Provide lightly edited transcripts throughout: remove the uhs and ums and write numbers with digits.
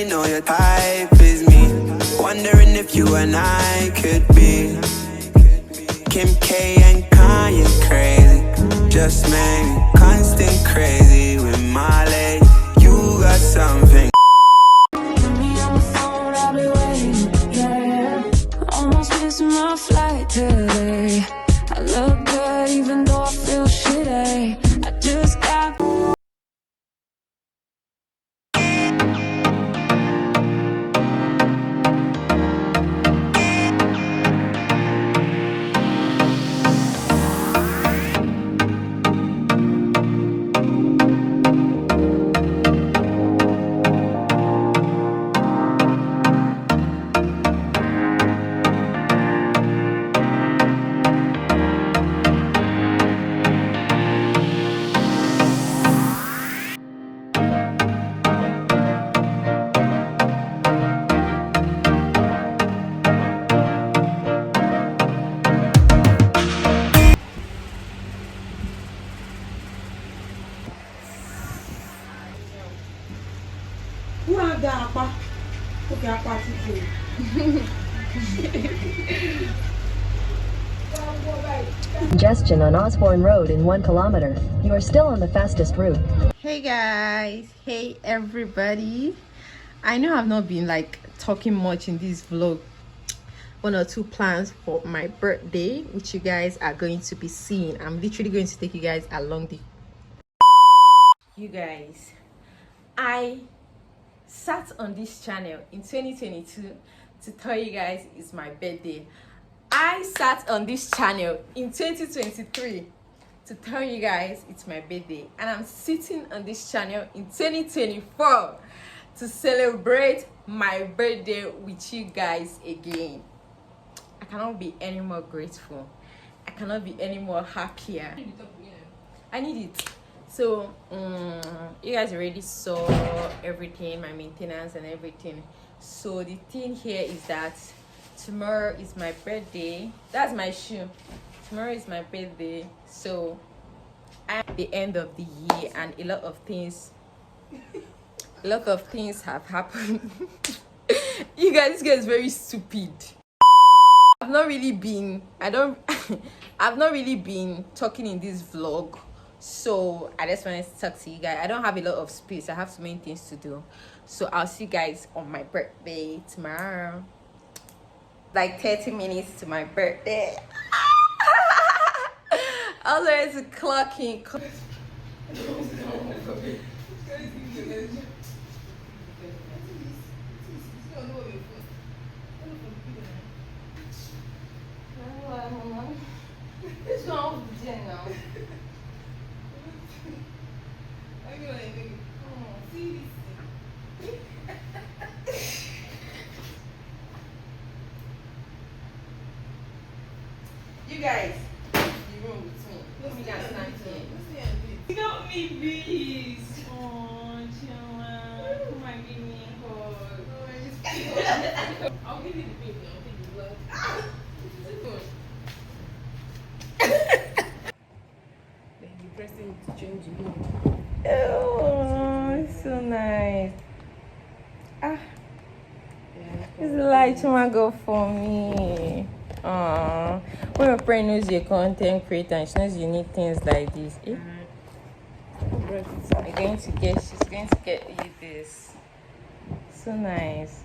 you know your type is me. Wondering if you and I could be Kim K and Kanye crazy. Just maybe constant crazy with Miley. You got something. Almost missing my flight today. I look good even though I feel shitty. I just got Congestion on Osborne Road in 1 kilometer. You are still on the fastest route. Hey guys, hey everybody. I know I've not been like talking much in this vlog. 1 or 2 plans for my birthday which you guys are going to be seeing. I'm literally going to take you guys along the you guys, I sat on this channel in 2022 to tell you guys it's my birthday. I sat on this channel in 2023 to tell you guys it's my birthday, and I'm sitting on this channel in 2024 to celebrate my birthday with you guys again. I cannot be any more grateful. I cannot be any more happier. I need it. So you guys already saw everything, my maintenance and everything. So the thing here is that tomorrow is my birthday. That's my shoe. Tomorrow is my birthday, so at the end of the year, and a lot of things have happened. You guys, this guy is very stupid. I've not really been talking in this vlog, so I just wanted to talk to you guys. I don't have a lot of space. I have so many things to do, so I'll see you guys on my birthday tomorrow. Like 30 minutes to my birthday. I was ready to clock in. It's not now. You guys, you room with me. Let me dance here. Help me, please. Oh, Chilla. Come on, give me a hug. I'll give you the baby. I'll take the blood. You're pressing to change the mood. Oh, it's so nice. It's like to go for me. When your friend knows you're a content creator and she knows you need things like this, she's going to get you this. So nice.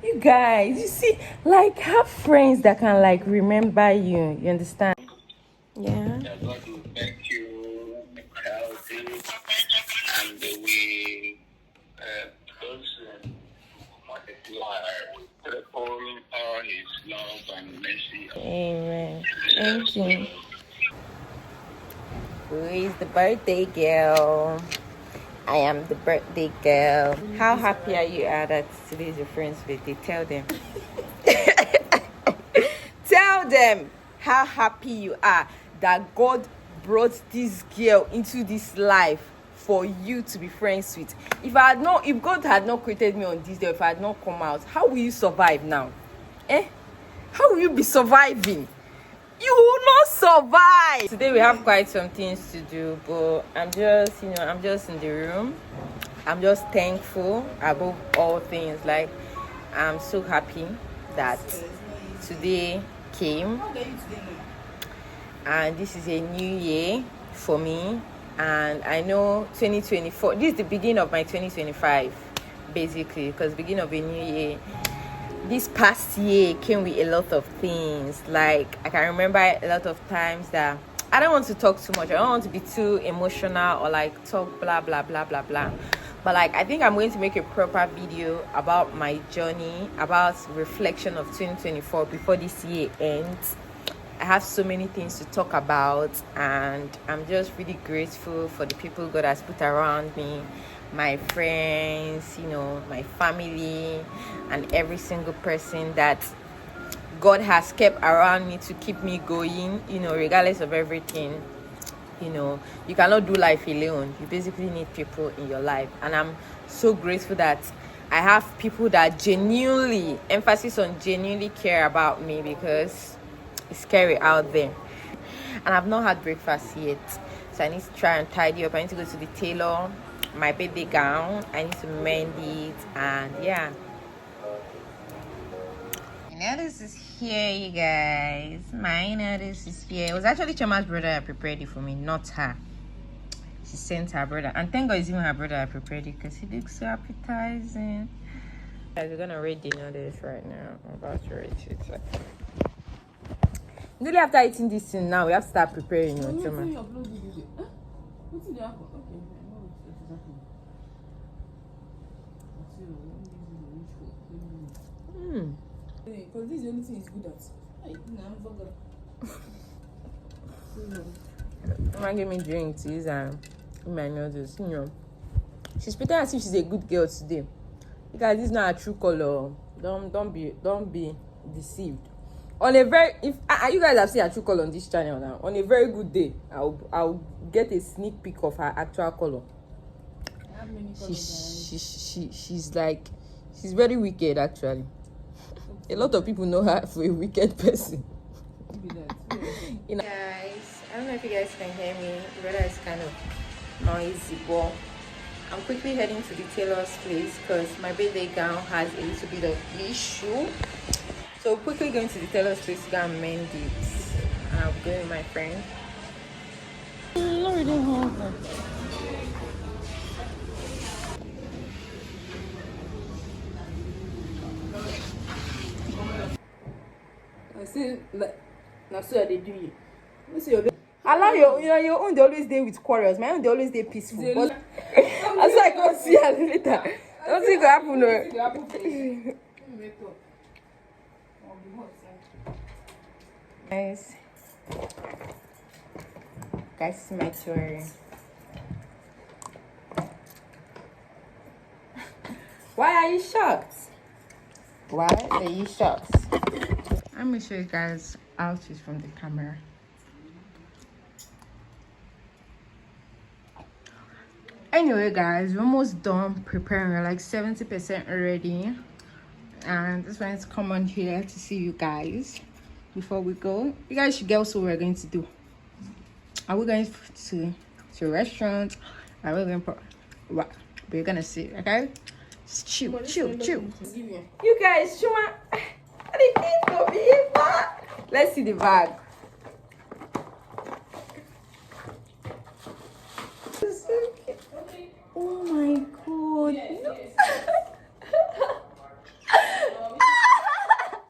You guys, you see, like, have friends that can like remember you. You understand? Yeah. God will make you healthy and we person multiply upon all his love and mercy. Amen. Thank you. Who is the birthday girl? I am the birthday girl. How happy are you that today is your friend's birthday? Tell them. Tell them how happy you are that God brought this girl into this life for you to be friends with. If God had not created me on this day, if I had not come out, how will you survive now? How will you be surviving? You will not survive. Today we have quite some things to do, but I'm just in the room. I'm just thankful above all things. Like, I'm so happy that today came, and this is a new year for me. And I know 2024, this is the beginning of my 2025, basically, because beginning of a new year. This past year came with a lot of things. Like, I can remember a lot of times that I don't want to talk too much. I don't want to be too emotional or like talk blah blah blah blah blah. But like, I think I'm going to make a proper video about my journey, about reflection of 2024 before this year ends. I have so many things to talk about, and I'm just really grateful for the people God has put around me, my friends, you know, my family, and every single person that God has kept around me to keep me going, you know, regardless of everything. You know, you cannot do life alone. You basically need people in your life, and I'm so grateful that I have people that genuinely, emphasis on genuinely, care about me, because it's scary out there. And I've not had breakfast yet, so I need to try and tidy up. I need to go to the tailor, my baby gown, I need to mend it, and yeah. My notice is here, you guys. My notice is here. It was actually Chama's brother that prepared it for me, not her. She sent her brother, and thank God it's even her brother that prepared it, because it looks so appetizing. Guys, we're gonna read the notice right now. I'm about to read it. Really, after eating this thing now, we have to start preparing, you know, Chama. Because this is the only thing he's good at. Mama gave me drink to use and my noodles, you know. She's pretending as if she's a good girl today. Because this is not a true color. Don't be deceived. On a very, if you guys have seen a true color on this channel now, on a very good day, I'll get a sneak peek of her actual color. She's like, she's very wicked actually. A lot of people know her for a wicked person. You know, guys, I don't know if you guys can hear me. The weather is kind of noisy, but I'm quickly heading to the tailor's place because my baby gown has a little bit of issue. So quickly going to the tailor's place to go and mend it. And I'll go with my friend. I say, like, now so they do you. Allow your own, they always day with quarrels. My own, they always day peaceful. But I was like, go see her later. Don't think it happen. No. Guys, this is my tour. Why are you shocked? Why are you shocked? Let me show you guys outfits from the camera. Anyway, guys, we're almost done preparing. We're like 70% already, and just wanted to come on here to see you guys before we go. You guys should guess what we're going to do. Are we going to a restaurant? Are we going for what? We're gonna see, okay? Just chill. You guys, Shuma, let's see the bag. Oh my god.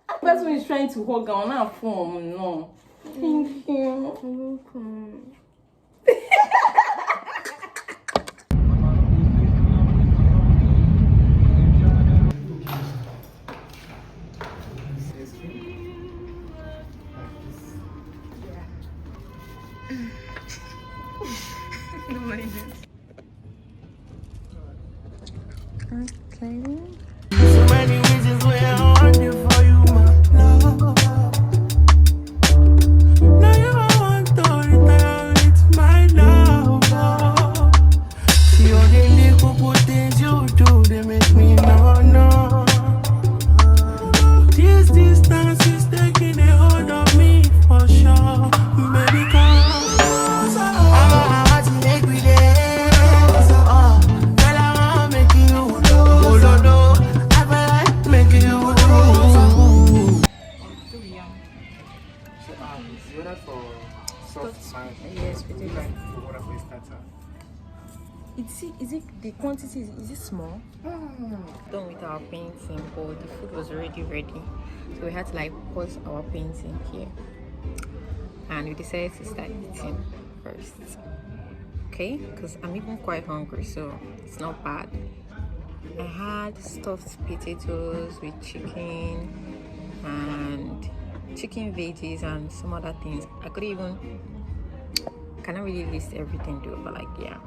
The person is trying to hug on our phone. No. Thank you. You're welcome. Okay. So many reasons why I want you for you, my love. Now you want to return with my love. See all the little things you do, they make me no. This distance is taking a hold of me for sure. Baby, come. I want to make me there. Girl, I want this small? Done with our painting, but the food was already ready, so we had to like pause our painting here, and we decided to start eating first. Okay, because I'm even quite hungry, so it's not bad. I had stuffed potatoes with chicken and chicken veggies and some other things. I cannot really list everything though, but like, yeah.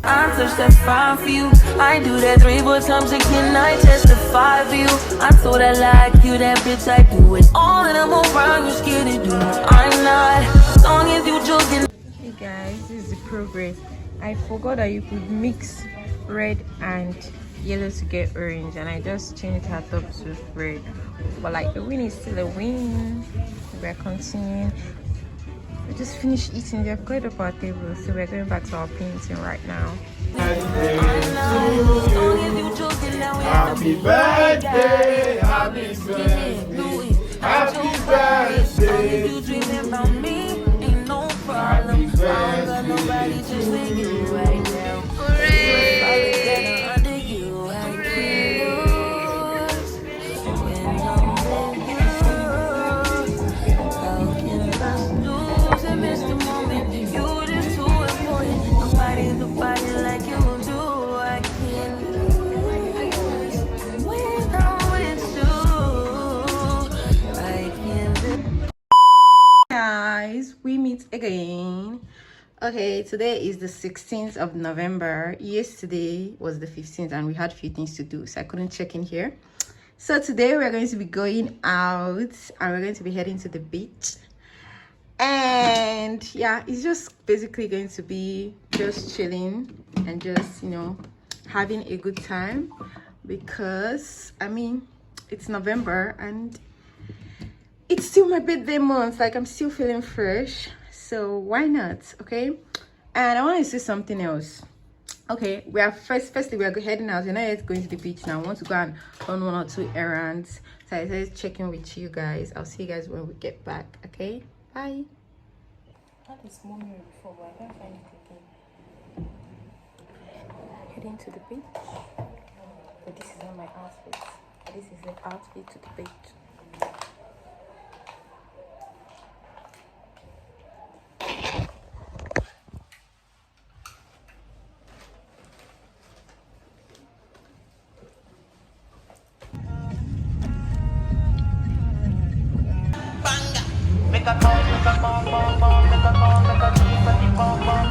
I touch that fine for you. I do that 3-4 times a can I testify for you. I told I like you, that bitch I do it. All that I'm around, you scared to do. I'm not, as long as you joking. Hey guys, this is the progress. I forgot that you could mix red and yellow to get orange, and I just changed her top to red. But like, a win is still a win. We're continuing. We just finished eating. They've cleared up our table, so we're going back to our painting right now. Happy birthday, happy birthday, happy birthday. You dreaming about me, ain't no problem. I don't got nobody just with you right now. Hooray! Under you, I yours. When I'm with you, how can I lose and miss the moment? You just too important. Nobody like you do. I can't lose when I'm with you. I can't. Guys, we meet again. Okay, today is the 16th of November. Yesterday was the 15th, and we had a few things to do, so I couldn't check in here. So today we're going to be going out, and we're going to be heading to the beach. And yeah, it's just basically going to be just chilling and just, you know, having a good time, because I mean, it's November and it's still my birthday month. Like, I'm still feeling fresh, so why not? Okay. And I want to say something else. Okay, we are firstly we are heading out. We're not yet going to the beach now. I want to go and run 1 or 2 errands, so I said checking with you guys. I'll see you guys when we get back. Okay, bye. I had a small mirror before, but I can't find it again. Heading to the beach. But this is not my outfit. This is the outfit to the beach. Make a call, make a bomb, bomb, bomb, make a call, make a cheese, make a bomb, bomb.